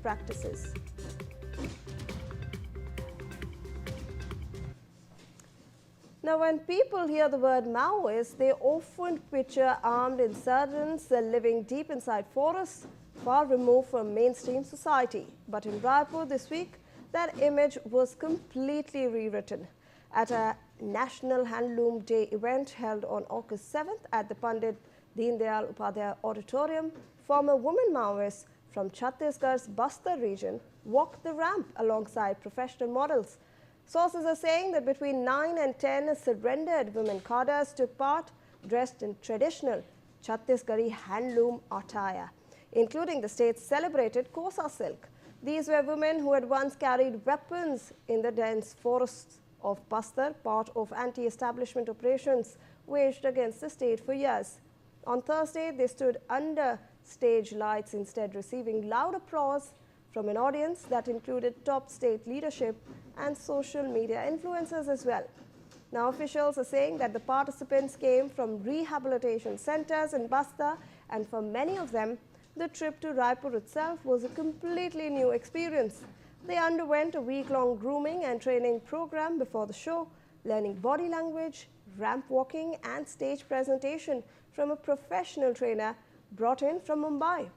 practices. Now, when people hear the word Maoist, they often picture armed insurgents living deep inside forests, far removed from mainstream society. But in Raipur this week, that image was completely rewritten. At a National Handloom Day event held on August 7th at the Pandit Deen Dayal Upadhyaya Auditorium, former women Maoists from Chhattisgarh's Bastar region walked the ramp alongside professional models. Sources are saying that between 9 and 10 surrendered women cadres took part dressed in traditional Chhattisgarhi handloom attire, including the state's celebrated Kosa silk. These were women who had once carried weapons in the dense forests of Bastar, part of anti-establishment operations waged against the state for years. On Thursday, they stood under stage lights, instead receiving loud applause from an audience that included top state leadership and social media influencers as well. Now, officials are saying that the participants came from rehabilitation centers in Bastar, and for many of them, the trip to Raipur itself was a completely new experience. They underwent a week-long grooming and training program before the show, learning body language, ramp walking, and stage presentation from a professional trainer brought in from Mumbai.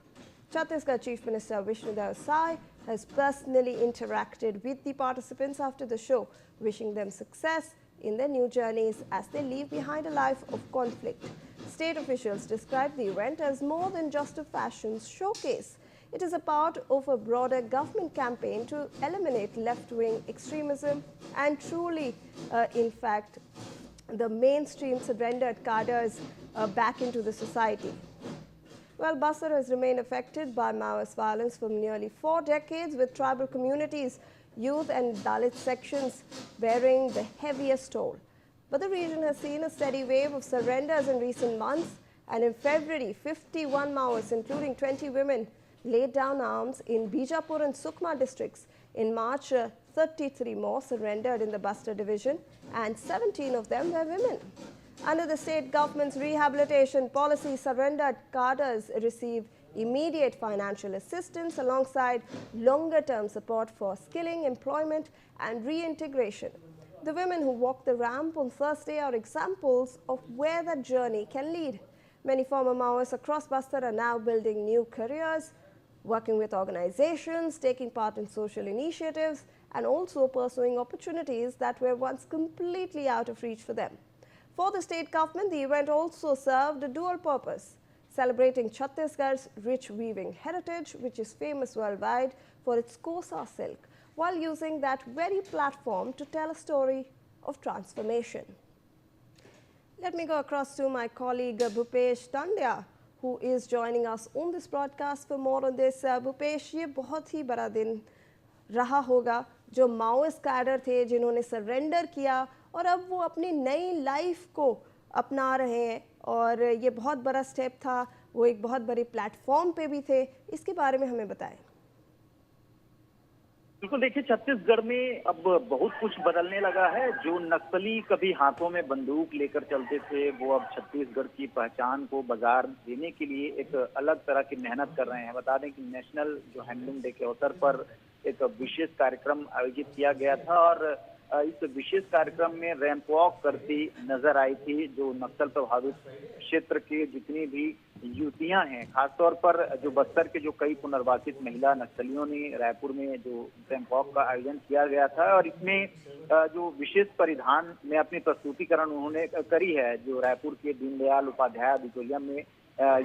Chhattisgarh Chief Minister Vishnudeva Sai has personally interacted with the participants after the show, wishing them success in their new journeys as they leave behind a life of conflict. State officials described the event as more than just a fashion showcase. It is a part of a broader government campaign to eliminate left-wing extremism and truly, in fact, the mainstream surrendered cadres back into the society. Well, Bastar has remained affected by Maoist violence for nearly 4 decades, with tribal communities, youth and Dalit sections bearing the heaviest toll. But the region has seen a steady wave of surrenders in recent months, and in February, 51 Maoists, including 20 women, laid down arms in Bijapur and Sukma districts. In March, 33 more surrendered in the Bastar division, and 17 of them were women. Under the state government's rehabilitation policy, surrendered cadres receive immediate financial assistance alongside longer-term support for skilling, employment, and reintegration. The women who walked the ramp on Thursday are examples of where that journey can lead. Many former Maoists across Bastar are now building new careers, working with organizations, taking part in social initiatives, and also pursuing opportunities that were once completely out of reach for them. For the state government, the event also served a dual purpose, celebrating Chhattisgarh's rich weaving heritage, which is famous worldwide for its Kosa silk, while using that very platform to tell a story of transformation. Let me go across to my colleague Bhupesh Tandya, who is joining us on this broadcast for more on this. Bhupesh, ये बहुत ही बड़ा दिन रहा होगा जो Maoist cadre थे जिन्होंने surrender किया और अब वो अपनी नई लाइफ को अपना रहे हैं, और ये बहुत बड़ा स्टेप था, वो एक बहुत बड़े प्लेटफॉर्म पे भी थे, इसके बारे में हमें बताएं। बिल्कुल, देखिए छत्तीसगढ़ में अब बहुत कुछ बदलने लगा है। जो नक्सली कभी हाथों में बंदूक लेकर चलते थे, वो अब छत्तीसगढ़ की पहचान को बाजार देने के लिए एक अलग तरह की मेहनत कर रहे हैं। बता दें कि नेशनल जो हैंडलूम डे के अवसर पर एक विशेष कार्यक्रम आयोजित किया गया था, और इस विशेष कार्यक्रम में रैंप वॉक करती नजर आई थी जो नक्सल प्रभावित क्षेत्र के जितनी भी युवतियां हैं, खासतौर पर जो बस्तर के जो कई पुनर्वासित महिला नक्सलियों ने रायपुर में जो रैंप वॉक का आयोजन किया गया था, और इसमें जो विशेष परिधान में अपनी प्रस्तुतिकरण उन्होंने करी है, जो रायपुर के दीनदयाल उपाध्याय ऑडिटोरियम में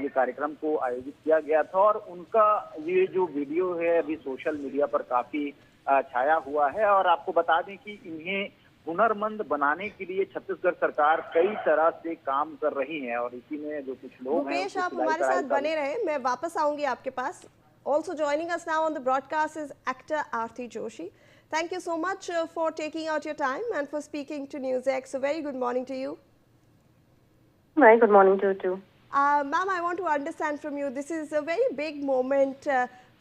ये कार्यक्रम को आयोजित किया गया था, और उनका ये जो वीडियो है अभी सोशल मीडिया पर काफी छाया हुआ है। और आपको बता दें कि इन्हें हुनरमंद बनाने के लिए छत्तीसगढ़ सरकार कई तरह से काम कर रही है, और इसी में जो कुछ लोग हैं, भूपेश, आप हमारे साथ बने रहे, मैं वापस आऊंगी आपके पास। Also joining us now on the broadcast is actor Aarti Joshi. Thank you so much for taking out your time and for speaking to NewsX. So very good morning to you. Very good morning to you too. Ma'am, I want to understand from you, this is a very big moment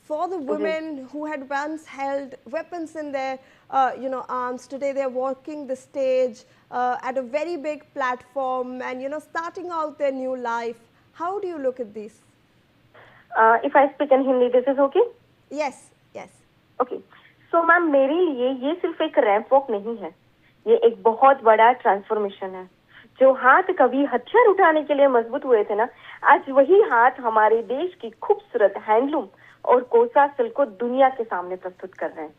for the women who had once held weapons in their arms. Today they're walking the stage at a very big platform and starting out their new life. How do you look at this? If I speak in Hindi, this is okay? Yes, yes. Okay, so ma'am मेरे लिए ये सिर्फ एक ramp walk नहीं है, ये एक बहुत बड़ा ट्रांसफॉर्मेशन है। जो हाथ कभी हथियार उठाने के लिए मजबूत हुए थे ना, आज वही हाथ हमारे देश की खूबसूरत हैंडलूम और कोसा सिल्क को दुनिया के सामने प्रस्तुत कर रहे हैं।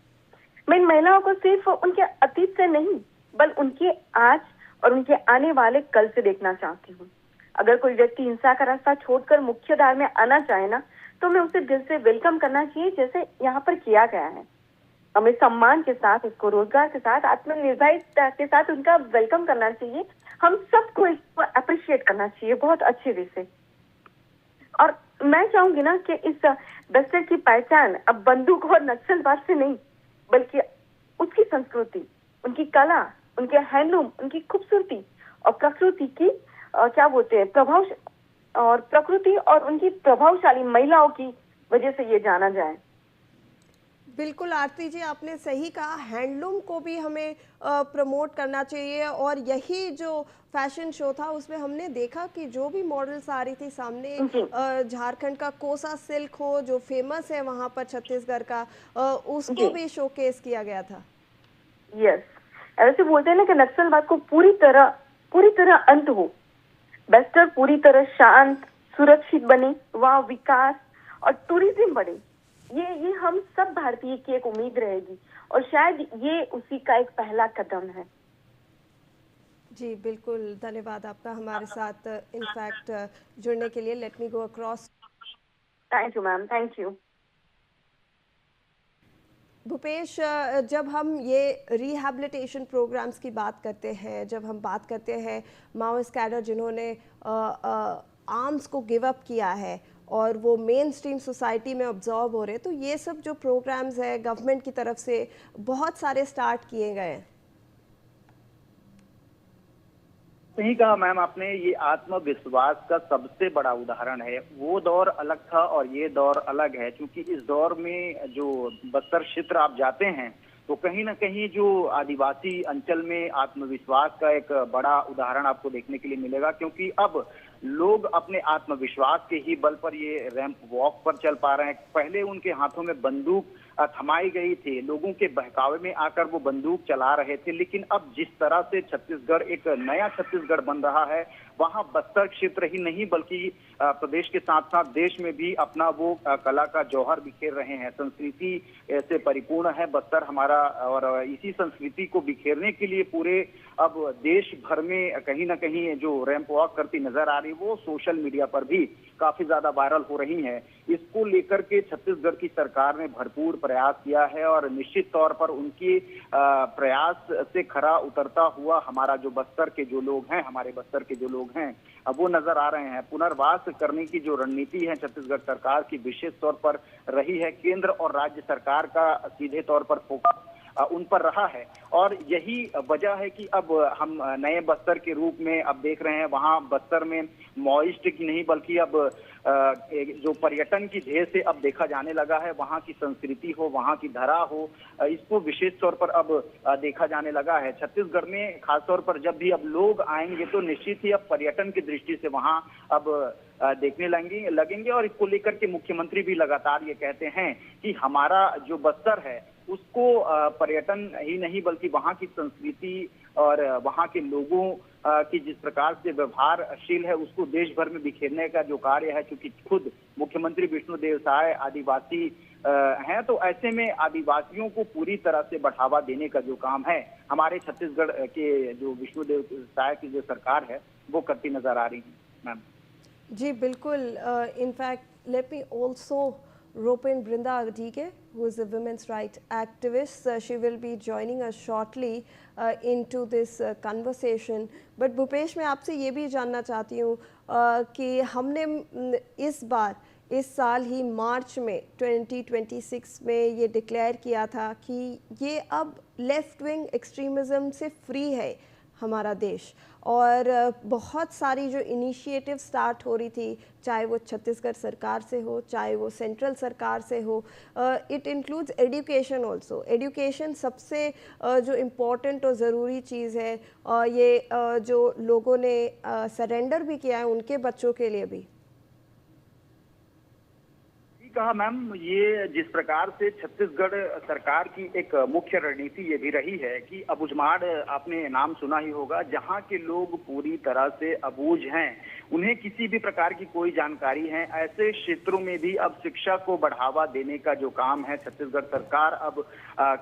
मैं इन महिलाओं को सिर्फ उनके अतीत से नहीं, बल्कि उनके आज और उनके आने वाले कल से देखना चाहती हूँ। अगर कोई व्यक्ति हिंसा का रास्ता छोड़कर मुख्य धारा में आना चाहे ना, तो मैं उसे दिल से वेलकम करना चाहिए, जैसे यहाँ पर किया गया है। हमें सम्मान के साथ, उसको रोजगार के साथ, आत्मनिर्भरता के साथ उनका वेलकम करना चाहिए। हम सबको इसको अप्रिशिएट करना चाहिए बहुत अच्छे वे से। और मैं चाहूंगी ना कि इस बस्तर की पहचान अब बंदूक और नक्सलवाद से नहीं, बल्कि उसकी संस्कृति, उनकी कला, उनके हैंडलूम, उनकी खूबसूरती और प्रकृति की क्या बोलते हैं प्रकृति और उनकी प्रभावशाली महिलाओं की वजह से ये जाना जाए। बिल्कुल आरती जी, आपने सही कहा, हैंडलूम को भी हमें प्रमोट करना चाहिए। और यही जो फैशन शो था उसमें हमने देखा कि जो भी मॉडल्स आ रही थी सामने, जी झारखंड का कोसा सिल्क हो जो फेमस है वहाँ पर छत्तीसगढ़ का, उसको जी भी शोकेस किया गया था। यस, ऐसे बोलते हैं ना कि नक्सलवाद को पूरी तरह अंत हो, बस्तर पूरी तरह शांत सुरक्षित बने, वहाँ विकास और टूरिज्म बढ़े। ये हम सब भारतीय की एक उम्मीद रहेगी, और शायद ये उसी का एक पहला कदम है। जी बिल्कुल, धन्यवाद आपका हमारे साथ इनफैक्ट जुड़ने के लिए। Let me go across. Thank you ma'am, thank you. Bhupesh, जब हम ये रिहैबिलिटेशन प्रोग्राम्स की बात करते हैं, जब हम बात करते हैं माओइस्ट कैडर जिन्होंने आर्म्स को गिव अप किया है और वो मेन स्ट्रीम सोसाइटी में ऑब्जर्व हो रहे हैं, तो ये सब जो प्रोग्राम्स है गवर्नमेंट की तरफ से बहुत सारे स्टार्ट किए गए हैं। सही कहा मैम आपने, ये आत्मविश्वास का सबसे बड़ा उदाहरण है। वो दौर अलग था और ये दौर अलग है, क्योंकि इस दौर में जो बस्तर क्षेत्र आप जाते हैं तो कहीं ना कहीं जो आदिवासी अंचल में आत्मविश्वास का एक बड़ा उदाहरण आपको देखने के लिए मिलेगा, क्योंकि अब लोग अपने आत्मविश्वास के ही बल पर ये रैंप वॉक पर चल पा रहे हैं। पहले उनके हाथों में बंदूक थमाई गई थी, लोगों के बहकावे में आकर वो बंदूक चला रहे थे, लेकिन अब जिस तरह से छत्तीसगढ़ एक नया छत्तीसगढ़ बन रहा है, वहां बस्तर क्षेत्र ही नहीं बल्कि प्रदेश के साथ साथ देश में भी अपना वो कला का जौहर बिखेर रहे हैं। संस्कृति से परिपूर्ण है बस्तर हमारा, और इसी संस्कृति को बिखेरने के लिए पूरे अब देश भर में कहीं ना कहीं जो रैंप वॉक करती नजर आ रही है, वो सोशल मीडिया पर भी काफी ज्यादा वायरल हो रही है। इसको लेकर के छत्तीसगढ़ की सरकार ने भरपूर प्रयास किया है, और निश्चित तौर पर उनके प्रयास से खरा उतरता हुआ हमारा जो बस्तर के जो लोग हैं, हमारे बस्तर के जो लोग हैं, अब वो नजर आ रहे हैं। पुनर्वास करने की जो रणनीति है छत्तीसगढ़ सरकार की विशेष तौर पर रही है, केंद्र और राज्य सरकार का सीधे तौर पर फोकस उन पर रहा है, और यही वजह है कि अब हम नए बस्तर के रूप में अब देख रहे हैं। वहां बस्तर में माओइस्ट की नहीं बल्कि अब जो पर्यटन की ध्येय से अब देखा जाने लगा है, वहां की संस्कृति हो, वहां की धरा हो, इसको विशेष तौर पर अब देखा जाने लगा है। छत्तीसगढ़ में खासतौर पर जब भी अब लोग आएंगे तो निश्चित ही अब पर्यटन की दृष्टि से वहां अब देखने लगेंगे, और इसको लेकर के मुख्यमंत्री भी लगातार ये कहते हैं कि हमारा जो बस्तर है उसको पर्यटन ही नहीं बल्कि वहां की संस्कृति और वहां के लोगों की जिस प्रकार से व्यवहारशील है उसको देश भर में बिखेरने का जो कार्य है, क्योंकि खुद मुख्यमंत्री विष्णुदेव साय आदिवासी हैं, तो ऐसे में आदिवासियों को पूरी तरह से बढ़ावा देने का जो काम है हमारे छत्तीसगढ़ के जो विष्णुदेव साय की जो सरकार है वो करती नजर आ रही है। मैम जी बिल्कुल, in fact let me also rope in Brinda Adhike, who is a women's rights activist. She will be joining us shortly into this conversation. But Bhupesh, मैं आपसे ये भी जानना चाहती हूँ कि हमने इस साल ही मार्च में 2026 में ये डिक्लेयर किया था कि ये अब लेफ्ट विंग एक्सट्रीमिज़म से फ्री है हमारा देश, और बहुत सारी जो इनिशिएटिव स्टार्ट हो रही थी, चाहे वो छत्तीसगढ़ सरकार से हो, चाहे वो सेंट्रल सरकार से हो, it includes education also. Education सबसे जो इम्पोर्टेंट और ज़रूरी चीज़ है, ये जो लोगों ने सरेंडर भी किया है उनके बच्चों के लिए भी। कहा मैम, ये जिस प्रकार से छत्तीसगढ़ सरकार की एक मुख्य रणनीति ये भी रही है कि अबूझमाड़, आपने नाम सुना ही होगा, जहां के लोग पूरी तरह से अबूझ हैं, उन्हें किसी भी प्रकार की कोई जानकारी है, ऐसे क्षेत्रों में भी अब शिक्षा को बढ़ावा देने का जो काम है छत्तीसगढ़ सरकार अब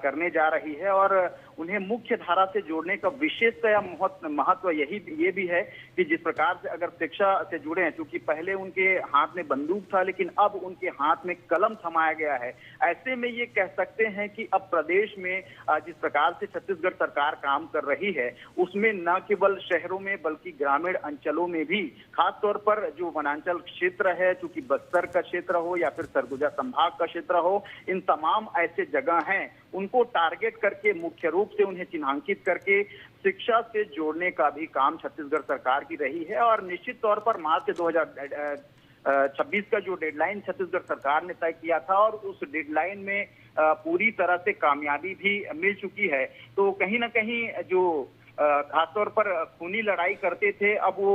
करने जा रही है और उन्हें मुख्य धारा से जोड़ने का विशेषतया महत्व ये भी है कि जिस प्रकार से अगर शिक्षा से जुड़े हैं, क्योंकि पहले उनके हाथ में बंदूक था लेकिन अब उनके हाथ में कलम थमाया गया है, ऐसे में ये कह सकते हैं कि अब प्रदेश में जिस प्रकार से छत्तीसगढ़ सरकार काम कर रही है उसमें न केवल शहरों में बल्कि ग्रामीण अंचलों में भी, खासतौर पर जो वनांचल क्षेत्र है, चूंकि बस्तर का क्षेत्र हो या फिर सरगुजा संभाग का क्षेत्र हो, इन तमाम ऐसे जगह हैं उनको टारगेट करके मुख्य रूप से उन्हें चिन्हांकित करके शिक्षा से जोड़ने का भी काम छत्तीसगढ़ सरकार की रही है। और निश्चित तौर पर मार्च 2026 का जो डेडलाइन छत्तीसगढ़ सरकार ने तय किया था और उस डेडलाइन में पूरी तरह से कामयाबी भी मिल चुकी है। तो कहीं ना कहीं जो खासतौर पर खूनी लड़ाई करते थे अब वो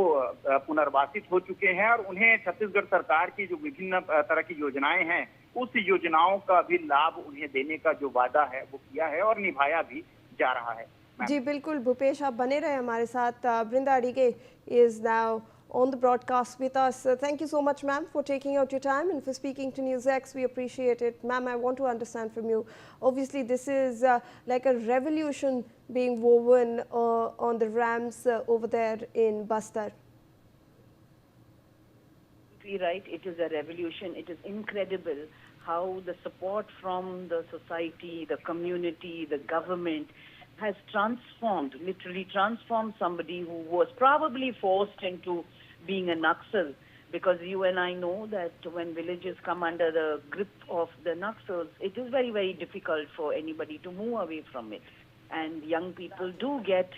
पुनर्वासित हो चुके हैं और उन्हें छत्तीसगढ़ सरकार की जो विभिन्न तरह की योजनाएं हैं उस योजनाओं का भी लाभ उन्हें देने का जो वादा है वो किया है और निभाया भी जा रहा है। जी बिल्कुल भूपेश, आप बने रहे हमारे साथ। Brinda Adige is now on the broadcast with us. Thank you so much, ma'am, for taking out your time and for speaking to NewsX. We appreciate it. Ma'am, I want to understand from you. Obviously, this is like a revolution being woven on the ramps over there in Bastar. Right, it is a revolution. It is incredible how the support from the society, the community, the government has transformed, literally transformed somebody who was probably forced into being a Naxal, because you and I know that when villages come under the grip of the Naxals, it is very, very difficult for anybody to move away from it. And young people do get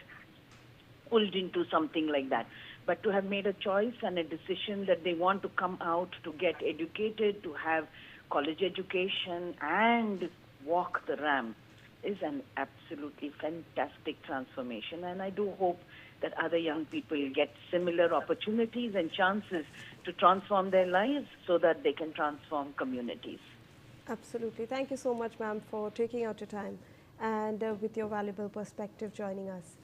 pulled into something like that. But to have made a choice and a decision that they want to come out to get educated, to have college education and walk the ramp is an absolutely fantastic transformation. And I do hope that other young people get similar opportunities and chances to transform their lives so that they can transform communities. Absolutely. Thank you so much, ma'am, for taking out your time and with your valuable perspective joining us.